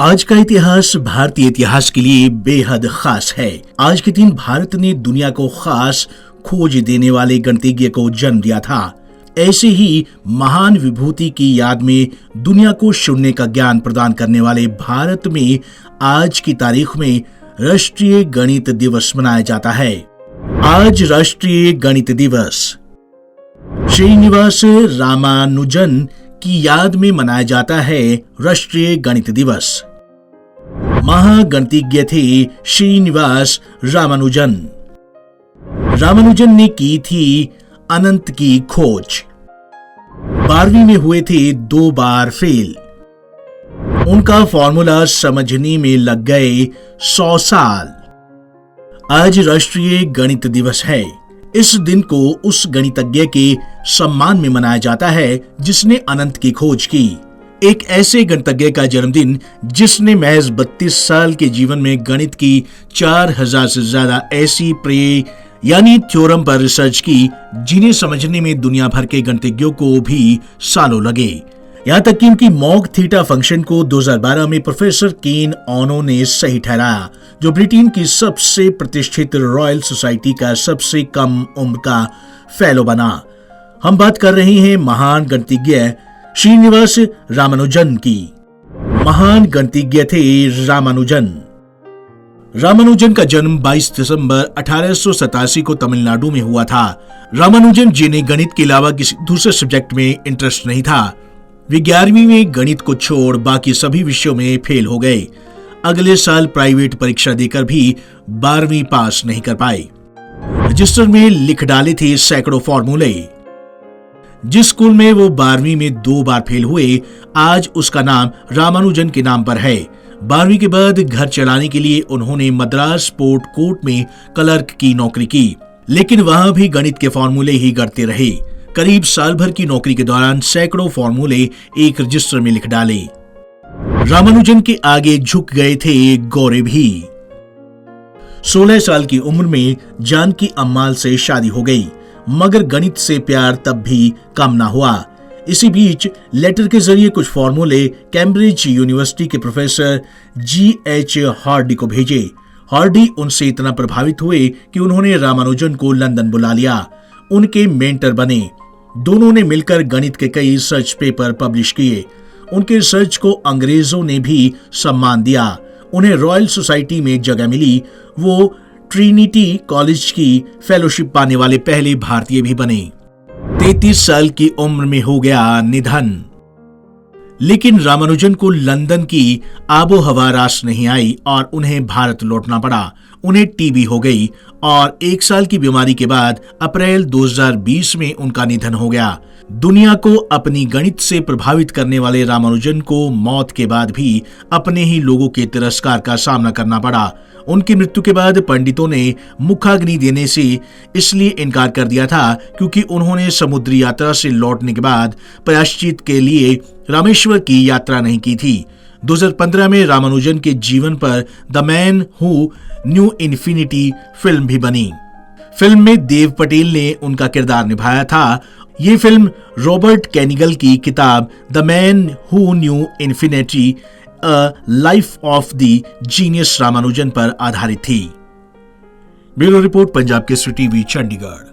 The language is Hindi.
आज का इतिहास भारतीय इतिहास के लिए बेहद खास है। आज के दिन भारत ने दुनिया को खास खोज देने वाले गणितज्ञ को जन्म दिया था। ऐसे ही महान विभूति की याद में दुनिया को शून्य का ज्ञान प्रदान करने वाले भारत में आज की तारीख में राष्ट्रीय गणित दिवस मनाया जाता है। आज राष्ट्रीय गणित दिवस श्रीनिवास रामानुजन की याद में मनाया जाता है। राष्ट्रीय गणित दिवस महागणितज्ञ थे श्रीनिवास रामानुजन। रामानुजन ने की थी अनंत की खोज। 12वीं में हुए थे 2 बार फेल। उनका फॉर्मूला समझने में लग गए 100 साल। आज राष्ट्रीय गणित दिवस है। इस दिन को उस गणितज्ञ के सम्मान में मनाया जाता है जिसने अनंत की खोज की। एक ऐसे गणितज्ञ का जन्मदिन जिसने महज 32 साल के जीवन में गणित की 4000 से ज्यादा ऐसी प्रेय यानी थ्योरम पर रिसर्च की जिन्हें समझने में दुनिया भर के गणितज्ञों को भी सालों लगे। यहाँ तक कि उनकी मॉग थीटा फंक्शन को 2012 में प्रोफेसर केन ऑनो ने सही ठहराया, जो ब्रिटेन की सबसे प्रतिष्ठित रॉयल सोसाइटी का सबसे कम उम्र का फेलो बना। हम बात कर रहे हैं महान गणितज्ञ श्रीनिवास रामानुजन की। महान गणितज्ञ थे रामानुजन। रामानुजन का जन्म 22 दिसंबर 1887 को तमिलनाडु में हुआ था। रामानुजन जिन्हें गणित के अलावा किसी दूसरे सब्जेक्ट में इंटरेस्ट नहीं था, वे 11वीं में गणित को छोड़ बाकी सभी विषयों में फेल हो गए। अगले साल प्राइवेट परीक्षा देकर भी 12वीं पास नहीं कर पाए। रजिस्टर में लिख डाले थे सैकड़ों फॉर्मूले। जिस स्कूल में वो 12वीं में 2 बार फेल हुए, आज उसका नाम रामानुजन के नाम पर है। 12वीं के बाद घर चलाने के लिए उन्होंने मद्रास पोर्ट कोर्ट में क्लर्क की नौकरी की, लेकिन वहां भी गणित के फॉर्मूले ही गढ़ते रहे। करीब साल भर की नौकरी के दौरान सैकड़ों फॉर्मूले एक रजिस्टर में लिख डाले। रामानुजन के आगे झुक गए थे गौरे भी। 16 साल की उम्र में जानकी अम्माल से शादी हो गई, मगर गणित से प्यार तब भी कम ना हुआ। इसी बीच लेटर के जरिए कुछ फॉर्मूले कैम्ब्रिज यूनिवर्सिटी के प्रोफेसर G.H. हार्डी को भेजे। हार्डी उनसे इतना प्रभावित हुए कि उन्होंने रामानुजन को लंदन बुला लिया। उनके मेंटर बने। दोनों ने मिलकर गणित के कई रिसर्च पेपर पब्लिश किए। उनके रिसर्च को अंग्रेजों ने भी सम्मान दिया। उन्हें रॉयल सोसाइटी में जगह मिली। वो ट्रिनिटी कॉलेज की फेलोशिप पाने वाले पहले भारतीय भी बने। 33 साल की उम्र में हो गया निधन। लेकिन रामानुजन को लंदन की आबो हवा रास नहीं आई और उन्हें भारत लौटना पड़ा। उन्हें टीबी हो गई और 1 साल की बीमारी के बाद अप्रैल 2020 में उनका निधन हो गया। दुनिया को अपनी गणित से प्रभावित करने वाले रामानुजन को मौत के बाद भी अपने ही लोगों के तिरस्कार का सामना करना पड़ा। उनकी मृत्यु के बाद पंडितों ने मुखाग्नि देने से इसलिए इनकार कर दिया था क्योंकि उन्होंने समुद्री यात्रा से लौटने के बाद प्रायश्चित के लिए रामेश्वर की यात्रा नहीं की थी। 2015 में रामानुजन के जीवन पर the man who knew infinity film भी बनी। फिल्म में देव पटेल ने उनका किरदार निभाया था। ये फिल्म रॉबर्ट कैनिगल की किताब the man who knew infinity a life of the genius Ramanujan पर आधारित थी। Bureau report, Punjab Kesari TV, Chandigarh.